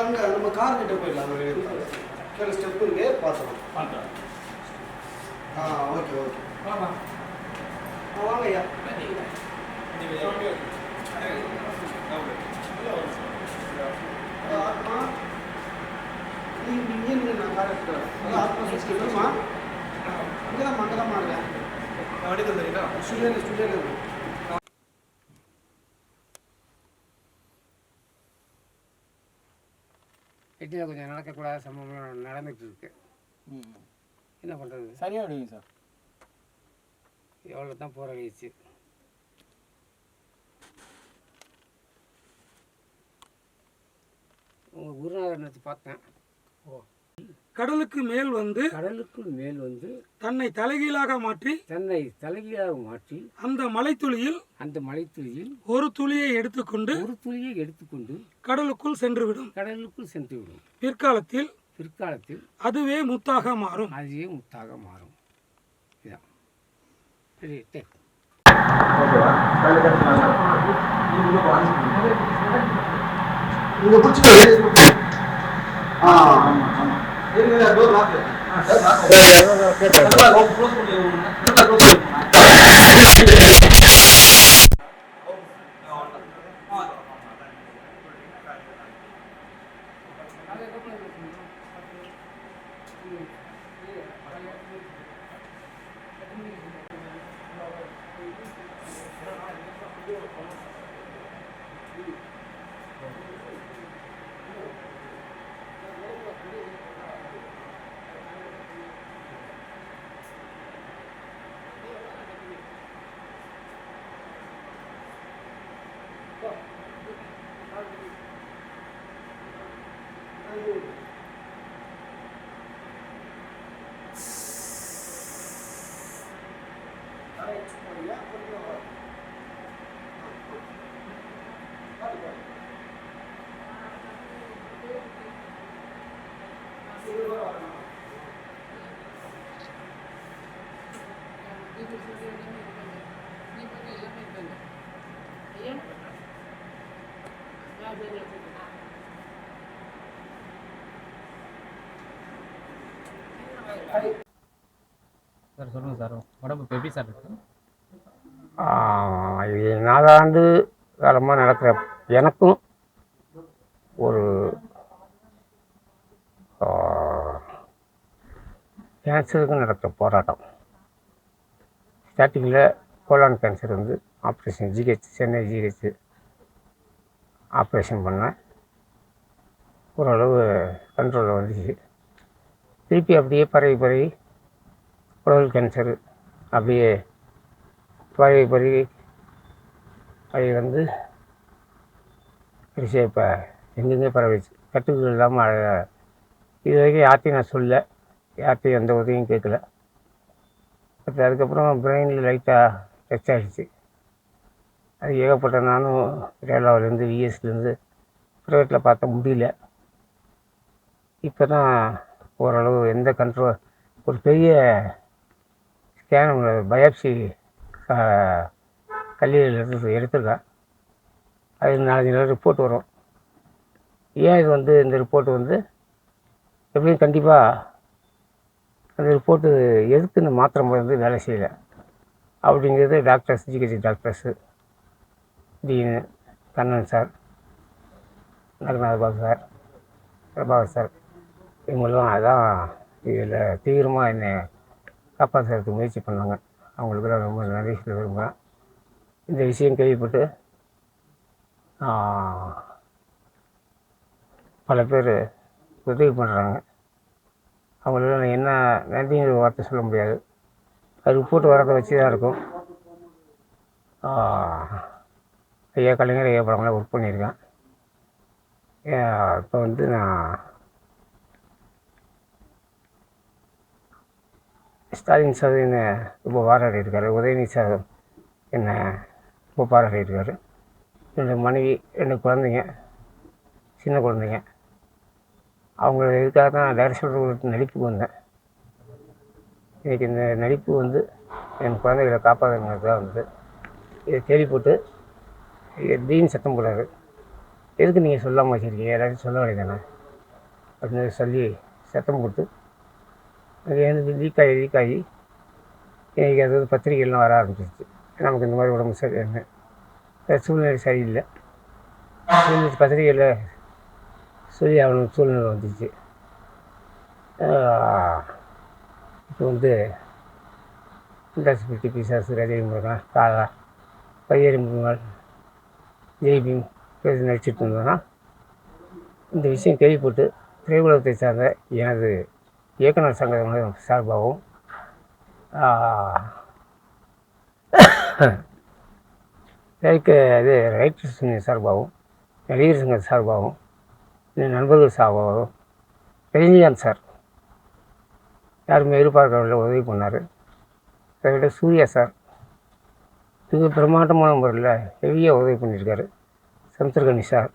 அங்கே நம்ம கார் கிட்ட போயிடலாம். கீழே ஸ்டெப் இருக்கு, பார்த்துக்கலாம். Okay okay. வாங்க ஐயா. இங்கே நான் கார் எடுத்துக்கிறேன். ஆத்மா இங்கே தான் மங்கதமாக இருக்கேன். ஸ்டுடியோவில் சிட்டியில் கொஞ்சம் நடக்கக்கூடாத சம்பவம் நடந்துகிட்டு இருக்கு. என்ன பண்ணுறது? சரியாக விடுவீங்க சார். எவ்வளோ தான் போராடிச்சு. உங்கள் குருநாதர் நேற்று பார்த்தேன். கடலுக்கு மேல் வந்து தன்னை தலைகீழாக மாற்றி அந்த மலைத்துளியில் ஒரு துளியை எடுத்துக்கொண்டு கடலுக்குள் சென்றுவிடும். பிற்காலத்தில் அதுவே முத்தாக மாறும். இதான் சரி. சார் சொல்லுங்கள் சார், உடம்பு எப்படி சார் இருக்கு? இது 4 ஆண்டு காலமாக நடக்கிற எனக்கும் ஒரு கேன்சருக்கு நடக்கிற போராட்டம். ஸ்டார்டிங்கில் கோலான் கேன்சர் வந்து ஆப்ரேஷன் சென்னை ஜிஹெச் ஆப்ரேஷன் பண்ணேன். ஓரளவு கண்ட்ரோலில் வந்துச்சு. திருப்பி அப்படியே பரவி குடல் கேன்சரு அப்படியே பரவி அது வந்து கடைசியாக இப்போ எங்கெங்கே பரவிச்சு. கட்டுக்கள் இல்லாமல் இது வரைக்கும் யார்ட்டையும் நான் சொல்ல, யார்ட்டையும் எந்த உதவியும் கேட்கல. பட் அதுக்கப்புறம் பிரெயினில் லைட்டாக டச் ஆகிடுச்சு. அது ஏகப்பட்ட நானும் ரேலாவிலேருந்து விஎஸ்லேருந்து ப்ரைவேட்டில் பார்த்த முடியல. இப்போ தான் ஓரளவு எந்த கண்ட்ரோல் ஒரு பெரிய ஸ்கேன் பயாப்சி கல்லீரலில் எடுத்துருக்கேன். அது 4 நாள் ரிப்போர்ட் வரும். ஏன் இது வந்து இந்த ரிப்போர்ட்டு வந்து எப்படியும் கண்டிப்பாக அந்த ரிப்போர்ட்டு எதுக்கு இந்த மாத்திரை மருந்து வேலை செய்யலை அப்படிங்கிறது doctors, GH doctors, dean Kannan sir, Naganatha Babu sir, Prabhakar sir, இவங்களும் அதான் இதில் தீவிரமாக என்னை காப்பாற்றுறதுக்கு முயற்சி பண்ணாங்க. அவங்களுக்குலாம் ரொம்ப நன்றி சொல்ல விரும்புகிறேன். இந்த விஷயம் கேள்விப்பட்டு பல பேர் உதவி பண்ணுறாங்க. அவங்களுக்கு நான் என்ன நன்றிங்கிற வார்த்தை சொல்ல முடியாது. அது ரிப்போர்ட் வரதை வச்சு தான் இருக்கும். ஐயா கலைஞர் ஐயா படங்களாம் ஒர்க் பண்ணியிருக்கேன். இப்போ வந்து நான் ஸ்டாலின் சார் என்னை ரொம்ப பாராட்டியிருக்காரு. உதயநிதி சார் என்னை ரொம்ப பாராட்டியிருக்காரு. என்னோடய மனைவி, 2 குழந்தைங்க, சின்ன குழந்தைங்க. அவங்கள இதுக்காக தான் டைரக்டர் நடிப்புக்கு வந்தேன். இன்றைக்கி இந்த நடிப்பு வந்து என் குழந்தைகளை காப்பாற்றுங்கிறதுக்காக வந்து இதை கேள்விப்பட்டு திடீர்னு சத்தம் போடாது. எதுக்கு நீங்கள் சொல்லாமல் வச்சுருக்கீங்க, எல்லாத்தையும் சொல்ல வேண்டியதானே. அப்படின்னு சொல்லி சத்தம் போட்டு அது எனக்கு லீக் ஆகி எனக்கு அதாவது பத்திரிகைலாம் வர ஆரம்பிச்சிருச்சு. நமக்கு இந்த மாதிரி உடம்பு சரியில்லை, சூழ்நிலை சரியில்லை, பத்திரிகையில் சொல்லி ஆகணும் சூழ்நிலை வந்துச்சு. இப்போ வந்து இண்டஸ்ட்ரி பிசாசு, ரஜினி முருகன், காலா, பையரி முருகன், ஜெய்பீம் பேசி நடிச்சிட்டு இருந்தோன்னா இந்த விஷயம் கேள்விப்பட்டு திரையுலகத்தை சார்ந்த எனது இயக்குனர் சங்க சார்பாகவும் இது ரைட்டர்ஸ் சார்பாகவும் நடிகர் சங்க சார்பாகவும் நண்பர்கள் சார்பாகவும் ரஜினிகாந்த் சார் யாருமே எதிர்பார்க்கவில்லை, உதவி பண்ணார். அதை விட சூர்யா சார் மிக பிரம்மாண்டமான முறையில் ஹெவியாக உதவி பண்ணியிருக்காரு. சமுத்திரகனி சார்,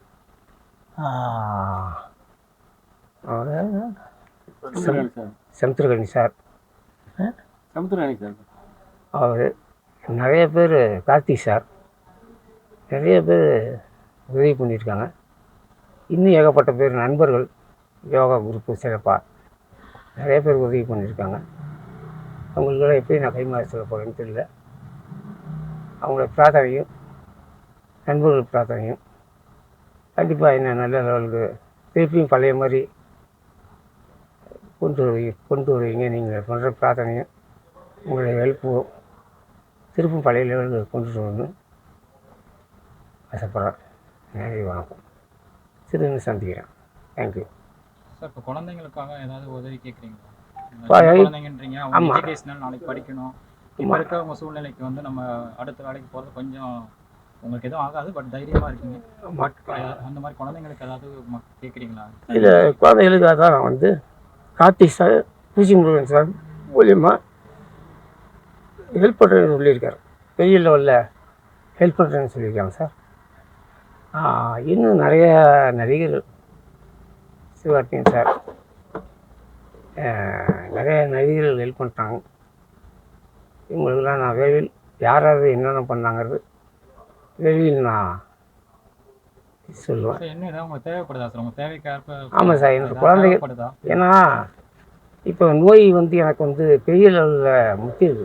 சமுத்திரகனி சார் அவர், நிறைய பேர், கார்த்திக் சார், நிறைய பேர் உதவி பண்ணியிருக்காங்க. இன்னும் ஏகப்பட்ட பேர் நண்பர்கள், யோகா குரூப்பு சிறப்பாக நிறைய பேர் உதவி பண்ணியிருக்காங்க. அவங்களுக்கெல்லாம் எப்படி நான் கைமாறி சொல்ல போகிறேன்னு தெரியல. அவங்களோட பிரார்த்தனையும் நண்பர்கள் பிரார்த்தனையும் கண்டிப்பாக என்ன நல்ல லெவலுக்கு திருப்பியும் பழைய மாதிரி கொண்டு வருவீங்க. நீங்கள் பண்ணுற பிரார்த்தனையும் உங்களுடைய ஹெல்ப்பும் திருப்பும் பழைய லெவலுக்கு கொண்டுட்டு வரணும்னு ஆசைப்படுறேன். நன்றி, வணக்கம். திரும்ப சந்திக்கிறேன். Thank you sir. இப்போ குழந்தைங்களுக்காக ஏதாவது உதவி கேட்குறீங்களா? ஆமாம். குழந்தைங்கன்றீங்க, அவங்க எஜுகேஷனல் நாளைக்கு படிக்கணும். இப்போ இருக்க உங்க சூழ்நிலைக்கு வந்து நம்ம அடுத்த வேலைக்கு போகிறது கொஞ்சம் உங்களுக்கு எதுவும் ஆகாது, பட் தைரியமாக இருக்கீங்க. பட் அந்த மாதிரி குழந்தைங்களுக்கு ஏதாவது கேட்குறீங்களா? இல்லை, குழந்தைகளுக்காக தான் நான் வந்து கார்த்திக் சார், பூச்சி முருகன் சார் மூலியமாக ஹெல்ப் பண்ணுறேன்னு சொல்லியிருக்காரு. பெரிய லெவலில் ஹெல்ப் பண்ணுறேன்னு சொல்லியிருக்காங்க சார். இன்னும் நிறைய நடிகர்கள், சிவகார்த்திகேயன் சார், நிறைய நடிகர்கள் ஹெல்ப் பண்ணுறாங்க. இவங்களுக்கெல்லாம் நான் விரைவில் யாராவது என்னென்ன பண்ணாங்கிறது விரைவில் நான் சொல்லுவேன். என்ன ஏதாவது உங்களுக்கு தேவைப்படுதா சார்? உங்கள் தேவைக்கு ஆமாம் சார், எனக்கு குழந்தைங்க, ஏன்னா இப்போ நோய் வந்து எனக்கு வந்து பெரிய லெவலில் முக்கியது.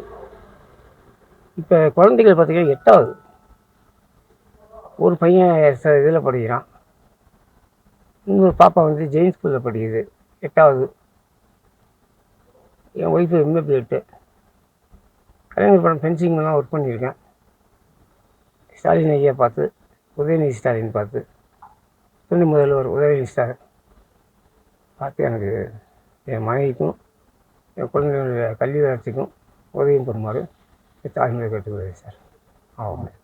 இப்போ குழந்தைகள் பார்த்திங்கன்னா 8வது, ஒரு பையன் இதில் படிக்கிறான், இன்னொரு பாப்பா வந்து ஜெயின் ஸ்கூலில் படிக்குது 8வது. என் ஒய்ஃபு எம்ஏபிஎட்டு. கலைஞர் படம் ஃபென்சிங்லாம் ஒர்க் பண்ணியிருக்கேன். ஸ்டாலின் ஐயா பார்த்து, உதயநிதி ஸ்டாலின் பார்த்து, துணை முதல்வர் உதயநிதி ஸ்டாலின் பார்த்து எனக்கு என் மனைவிக்கும் என் குழந்தைகளுடைய கல்வி வளர்ச்சிக்கும் உதவியும் பெறுமாறு தாழ்மையை கேட்டுக்கிறேன் சார். ஆமாம்.